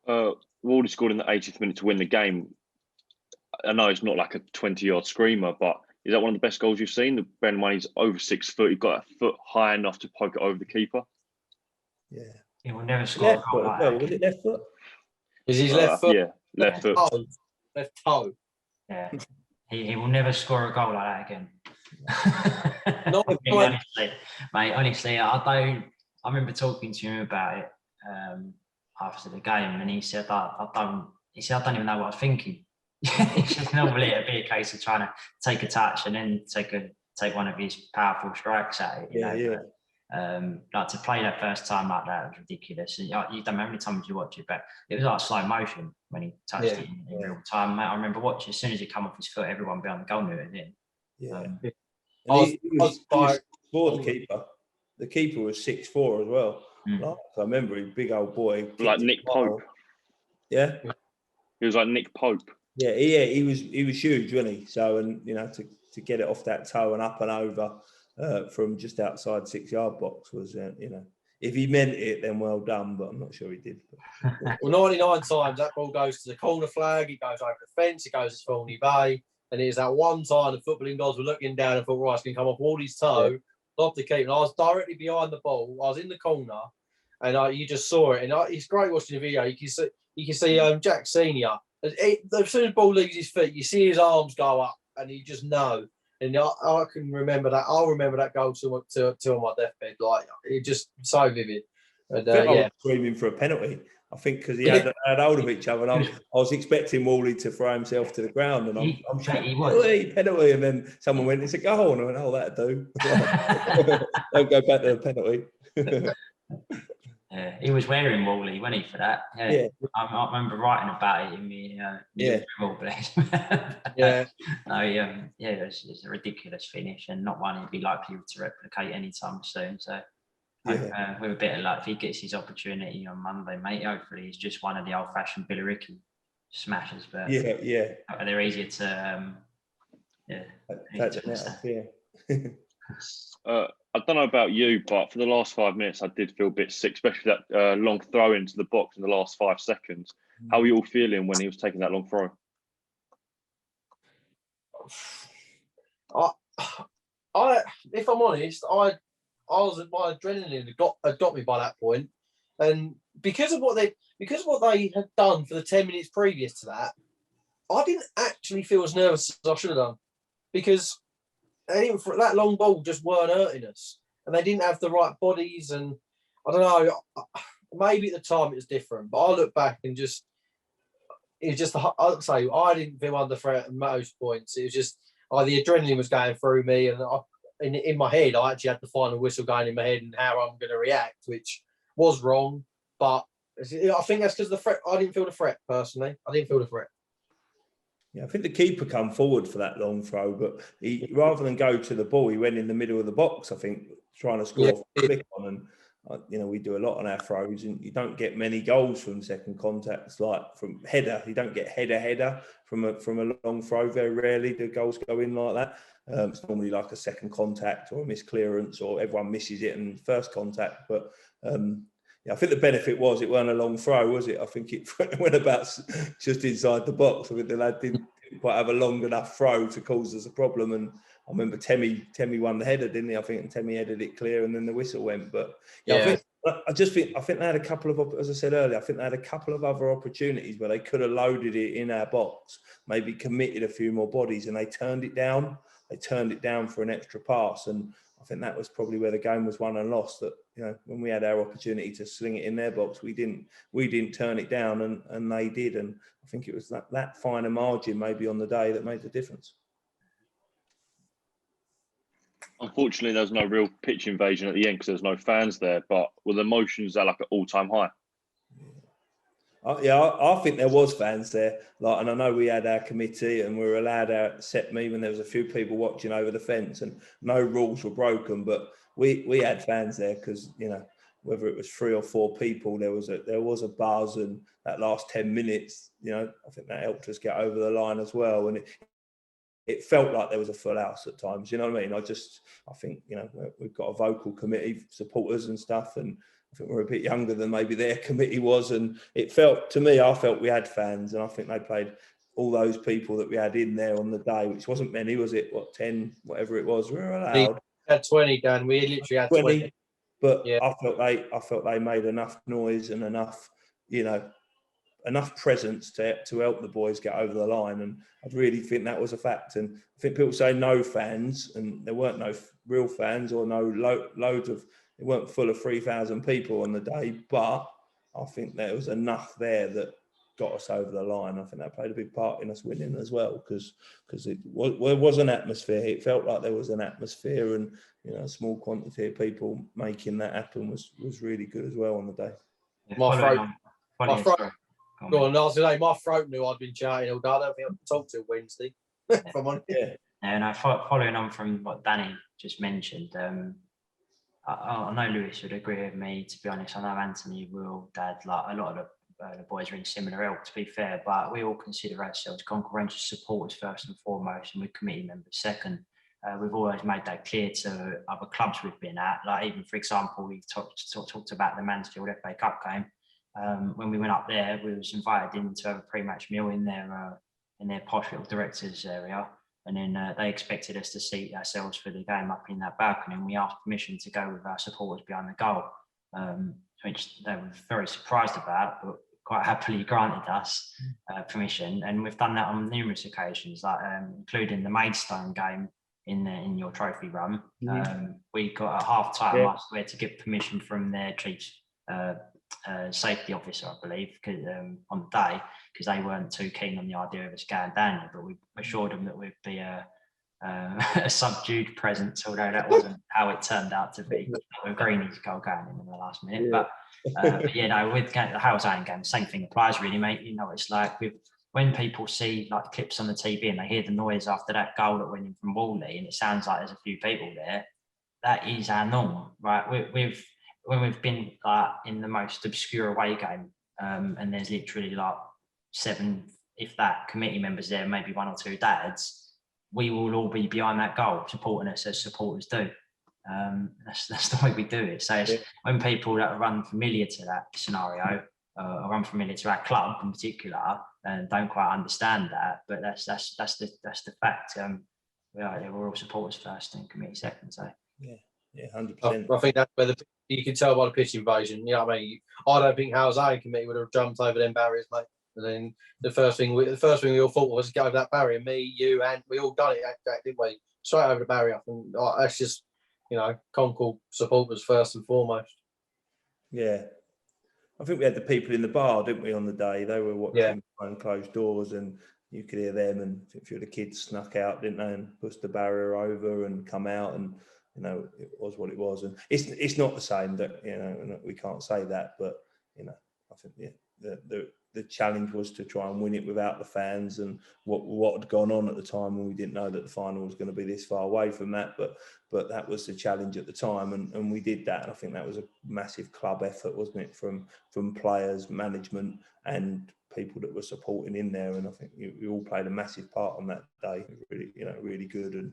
Wardy scored in the 80th minute to win the game. I know it's not like a 20-yard screamer, but is that one of the best goals you've seen? Ben, when he's over 6 foot, he's got a foot high enough to poke it over the keeper. Yeah. He will never score a goal like that. Was it left foot? Is his left foot? Yeah, left foot. Left toe. Yeah. He will never score a goal like that again. Honestly, I remember talking to him about it after the game, and he said, I don't even know what I was thinking. It's just normally it'd be a case of trying to take a touch and then take one of his powerful strikes at it. You know? Like to play that first time like that was ridiculous. You don't know how many times you watch it, but it was like slow motion when he touched it in real time. Mate, I remember watching as soon as he come off his foot, everyone behind the goal knew it. Then He was for the keeper. The keeper was 6'4" as well. Like, I remember him, big old boy, like Nick Pope. Yeah, he was like Nick Pope. Yeah, he was huge, wasn't he? So, and to get it off that toe and up and over from just outside 6-yard box was, if he meant it, then well done. But I'm not sure he did. Well, 99 times that ball goes to the corner flag, it goes over the fence, it goes to Thorney Bay, and it is that one time the footballing gods were looking down and thought, right, it's going to come off Wardy's toe, off the keeper. And I was directly behind the ball. I was in the corner, and you just saw it. And it's great watching the video. You can see Jack Senior. As soon as the ball leaves his feet, you see his arms go up, and you just know. And I can remember that. I'll remember that goal till on my deathbed. Like, it just so vivid. And I was screaming for a penalty. I think because he had hold of each other, and I was expecting Wally to throw himself to the ground, and I'm shouting, penalty, and then someone went, "It's a goal," and I went, "Oh, that'll do." Don't go back to the penalty. Yeah, he was wearing Wally, wasn't he, for that? Yeah. I remember writing about it in the it was a ridiculous finish, and not one he'd be likely to replicate anytime soon. So with a bit of luck, if he gets his opportunity on Monday, mate, hopefully he's just one of the old-fashioned Billericay smashers. But they're easier to I don't know about you, but for the last 5 minutes, I did feel a bit sick, especially that long throw into the box in the last 5 seconds. How were you all feeling when he was taking that long throw? If I'm honest, my adrenaline had got me by that point, and because of what they had done for the 10 minutes previous to that, I didn't actually feel as nervous as I should have done, because that long ball just weren't hurting us, and they didn't have the right bodies. And I don't know, maybe at the time it was different, but I look back and I'd say I didn't feel under threat at most points. It was just the adrenaline was going through me, and in my head I actually had the final whistle going in my head and how I'm going to react, which was wrong. But I think that's because the threat. I didn't feel the threat personally. I didn't feel the threat. Yeah, I think the keeper come forward for that long throw, but he rather than go to the ball, he went in the middle of the box, I think, trying to score a flick on. And we do a lot on our throws, and you don't get many goals from second contacts, like from header. You don't get header from a long throw. Very rarely do goals go in like that. It's normally like a second contact or a missed clearance, or everyone misses it and first contact. But I think the benefit was it weren't a long throw, was it? I think it went about just inside the box. I think the lad didn't quite have a long enough throw to cause us a problem. And I remember Temi won the header, didn't he? I think Temi headed it clear, and then the whistle went. But I think they had a couple of, as I said earlier, I think they had a couple of other opportunities where they could have loaded it in our box, maybe committed a few more bodies, and they turned it down. They turned it down for an extra pass, and I think that was probably where the game was won and lost. That when we had our opportunity to sling it in their box, we didn't turn it down, and they did. And I think it was that finer margin maybe on the day that made the difference. Unfortunately, there was no real pitch invasion at the end because there was no fans there. But with the emotions at like an all-time high. I think there was fans there. And I know we had our committee, and we were allowed our set me when there was a few people watching over the fence, and no rules were broken. But we had fans there because whether it was 3 or 4 people, there was a buzz, and that last 10 minutes, I think that helped us get over the line as well. And it felt like there was a full house at times. You know what I mean? I think we've got a vocal committee, supporters and stuff, and I think we're a bit younger than maybe their committee was, and it felt to me, I felt we had fans, and I think they played all those people that we had in there on the day, which wasn't many, was it? What, 10, whatever it was, we were allowed. We had 20, Dan. We literally had 20. But yeah. I felt they made enough noise and enough, enough presence to help the boys get over the line, and I really think that was a fact. And I think people say no fans, and there weren't no real fans or no loads of. It weren't full of 3,000 people on the day, but I think there was enough there that got us over the line. I think that played a big part in us winning as well, because it was an atmosphere. It felt like there was an atmosphere, and a small quantity of people making that happen was really good as well on the day. My throat knew I'd been chatting all day. I don't think I can talk till Wednesday. If I'm honest. Following on from what Danny just mentioned, I know Lewis would agree with me. To be honest, I know Anthony, Will, Dad, like a lot of the boys are in similar ilk, to be fair, but we all consider ourselves concurrential supporters first and foremost, and we're committee members second. We've always made that clear to other clubs we've been at. Like even, for example, we talked about the Mansfield FA Cup game. When we went up there, we was invited in to have a pre-match meal in their posh little directors area, and then they expected us to seat ourselves for the game up in that balcony, and we asked permission to go with our supporters behind the goal, which they were very surprised about, but quite happily granted us permission. And we've done that on numerous occasions, like including the Maidstone game in your trophy run. We got at half time last year to get permission from their chief safety officer, I believe, on the day, because they weren't too keen on the idea of us going down there, but we assured them that we'd be a subdued presence, although that wasn't how it turned out to be. Greeny's goal going in the last minute. But with the Halesowen game, the same thing applies really, mate. It's like when people see like clips on the TV and they hear the noise after that goal that went in from Wally, and it sounds like there's a few people there, that is our norm, right? When we've been like in the most obscure away game, and there's literally like 7, if that, committee members there, maybe 1 or 2 dads, we will all be behind that goal, supporting us as supporters do. That's the way we do it. So when people that are unfamiliar to that scenario, or unfamiliar to our club in particular, and don't quite understand that, but that's the fact. We're all supporters first and committee second. So yeah, 100%. I think that's where you can tell by the pitch invasion. You know what I mean? I don't think Halesowen committee would have jumped over them barriers, mate. And then the first thing we all thought was to go over that barrier. Me, you, and we all done it, didn't we? Straight over the barrier. And that's just, Concord supporters first and foremost. Yeah. I think we had the people in the bar, didn't we, on the day? They were watching behind closed doors, and you could hear them, and a few of the kids snuck out, didn't they, and pushed the barrier over and come out, and it was what it was. And it's not the same that we can't say that, but I think the challenge was to try and win it without the fans, and what had gone on at the time when we didn't know that the final was going to be this far away from that, but that was the challenge at the time, and we did that. And I think that was a massive club effort, wasn't it, from players, management, and people that were supporting in there. And I think we all played a massive part on that day. Really, really good, and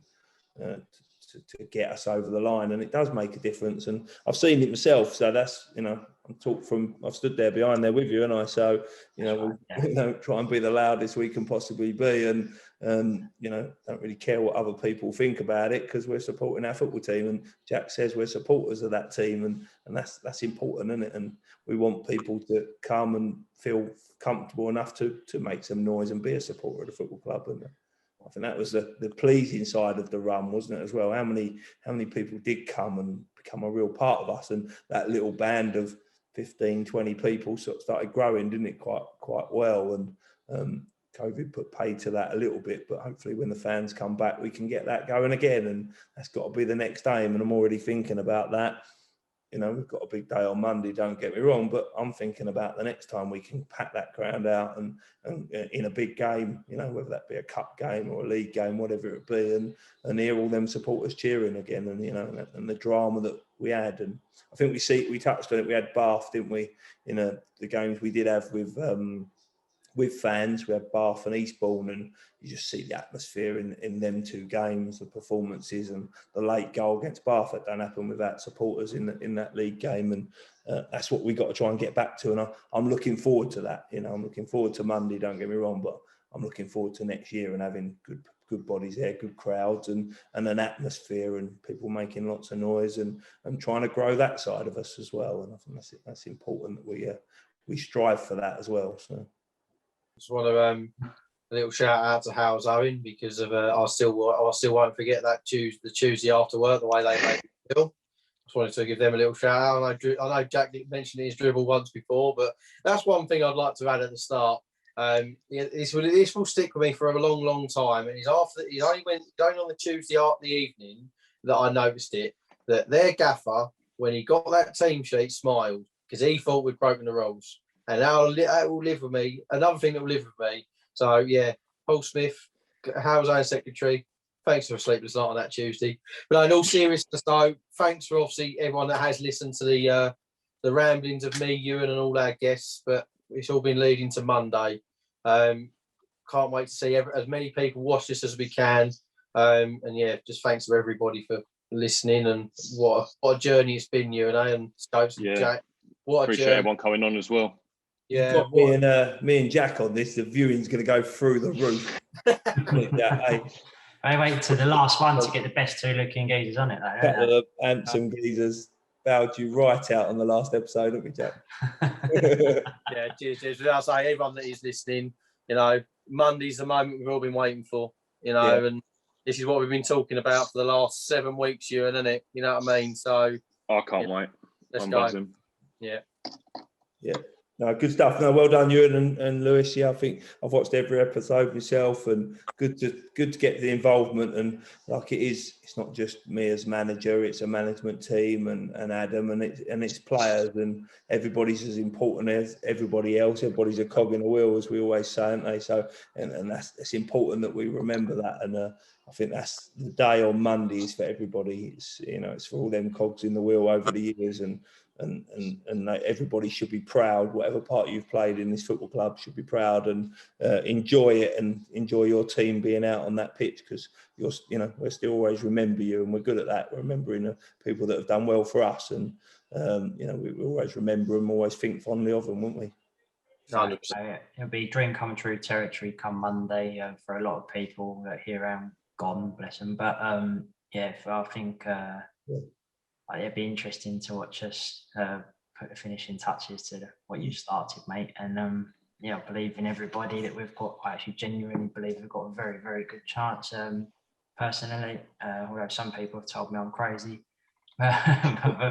to get us over the line, and it does make a difference. And I've seen it myself, so that's I've stood there behind there with you, and I try and be the loudest we can possibly be, and don't really care what other people think about it, because we're supporting our football team, and Jack says we're supporters of that team, and that's important, isn't it? And we want people to come and feel comfortable enough to make some noise and be a supporter of the football club. And I think that was the pleasing side of the run, wasn't it, as well? How many people did come and become a real part of us, and that little band of 15, 20 people sort of started growing, didn't it, quite well. And COVID put paid to that a little bit, but hopefully when the fans come back, we can get that going again, and that's got to be the next aim. And I'm already thinking about that. We've got a big day on Monday, don't get me wrong, but I'm thinking about the next time we can pack that ground out and in a big game, whether that be a cup game or a league game, whatever it be, and hear all them supporters cheering again, and the drama that we had. And I think we touched on it. We had Bath, didn't we, in the games we did have with with fans. We had Bath and Eastbourne, and you just see the atmosphere in them two games, the performances, and the late goal against Bath. That don't happen without supporters in that league game, and that's what we got to try and get back to. And I'm looking forward to that. You know, I'm looking forward to Monday. Don't get me wrong, but I'm looking forward to next year and having good bodies there, good crowds, and an atmosphere, and people making lots of noise, and trying to grow that side of us as well. And I think that's important that we strive for that as well. So. Just want to a little shout out to Halesowen because of I still won't forget that the Tuesday after work, the way they made me feel. Just wanted to give them a little shout out. I know Jack mentioned his dribble once before, but that's one thing I'd like to add at the start. This will stick with me for a long time. And he's only on the Tuesday after the evening that I noticed it, that their gaffer, when he got that team sheet, smiled because he thought we'd broken the rules. And that will live with me. Another thing that will live with me. So, yeah, Paul Smith, Halesowen secretary, thanks for a sleepless night on that Tuesday. But in all seriousness, though, thanks for obviously everyone that has listened to the ramblings of me, Euan, and all our guests. But it's all been leading to Monday. Can't wait to see as many people watch this as we can. And, yeah, just thanks to everybody for listening. And what a journey it's been, Euan, and Scopes and Jack. Appreciate everyone coming on as well. Yeah, me and Jack on this. The viewing's going to go through the roof. I wait to the last one to get the best two looking geezers on it. A couple of handsome geezers bailed you right out on the last episode, haven't we, Jack? Yeah, cheers. I say everyone that is listening, you know, Monday's the moment we've all been waiting for, you know, and this is what we've been talking about for the last 7 weeks, Euan, isn't it? You know what I mean? So I can't wait. Let's go. Buzzing. Yeah. No, good stuff. No, well done, Euan and Lewis. Yeah, I think I've watched every episode myself, and good to get the involvement. And like it's not just me as manager; it's a management team and Adam and it's players, and everybody's as important as everybody else. Everybody's a cog in the wheel, as we always say, aren't they? So, and it's important that we remember that. And I think that's the day on Monday is for everybody. It's for all them cogs in the wheel over the years, and everybody should be proud. Whatever part you've played in this football club should be proud and enjoy it, and enjoy your team being out on that pitch, because we'll still always remember you, and we're good at that. We're remembering people that have done well for us, and we always remember them, always think fondly of them, won't we? 100%. It'll be dream come true territory come Monday for a lot of people that here and gone, bless them. But I think. It'd be interesting to watch us put the finishing touches to what you started, mate. And I believe in everybody that we've got. I actually genuinely believe we've got a very, very good chance. Personally, although some people have told me I'm crazy, but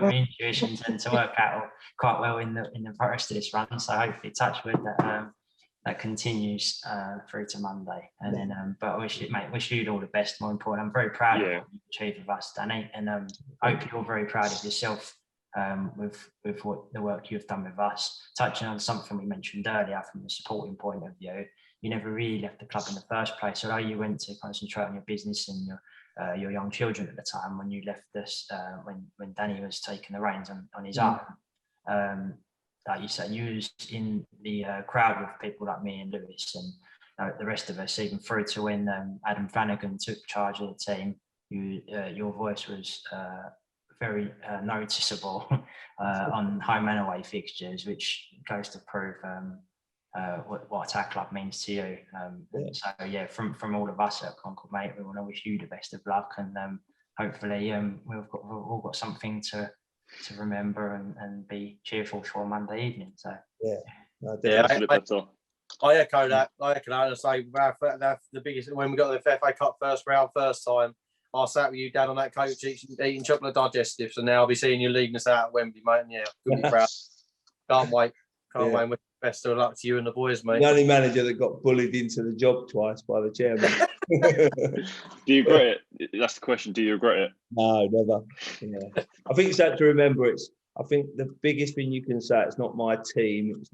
my intuition tends to work out quite well in the rest of this run. So hopefully, touch wood that continues through to Monday. And then, but I wish you all the best. More important, I'm very proud of what you've achieved with us, Danny, and hope you're very proud of yourself with what the work you've done with us. Touching on something we mentioned earlier from the supporting point of view, you never really left the club in the first place, although you went to concentrate on your business and your young children at the time. When you left us, when Danny was taking the reins on his own. Like you said, you was in the crowd with people like me and Lewis and the rest of us, even through to when Adam Flanagan took charge of the team. Your voice was very noticeable on home and away fixtures, which goes to prove what our club means to you. So from all of us at Concord, mate, we want to wish you the best of luck, and hopefully we've all got something to remember and be cheerful for Monday evening. So I echo that. I say that's the biggest. When we got the FA Cup first time, I sat with you down on that coach eating chocolate digestives, and now I'll be seeing you leading us out at Wembley, mate. And good be proud. Can't wait. Wait. Best of luck to you and the boys, mate. The only manager that got bullied into the job twice by the chairman. Do you regret it? That's the question. Do you regret it? No, never. Yeah. I think it's that to remember. I think the biggest thing you can say, it's not my team.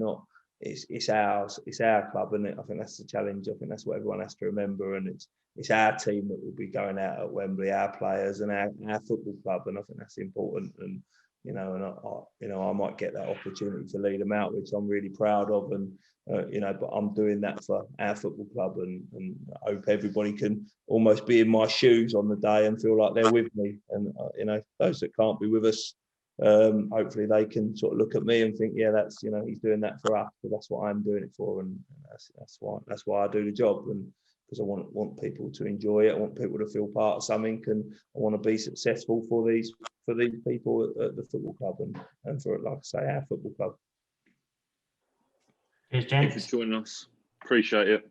It's ours. It's our club, and I think that's the challenge. I think that's what everyone has to remember, and it's our team that will be going out at Wembley, our players and our football club, and I think that's important. And you know, and I might get that opportunity to lead them out, which I'm really proud of, and you know, but I'm doing that for our football club, and I hope everybody can almost be in my shoes on the day and feel like they're with me, and you know, those that can't be with us, hopefully they can sort of look at me and think, yeah, that's, you know, he's doing that for us, but that's what I'm doing it for, and that's why I do the job, and because I want people to enjoy it. I want people to feel part of something, and I want to be successful for these people at the football club, and for, like I say, our football club. Cheers, Thank you gents. for joining us. Appreciate it.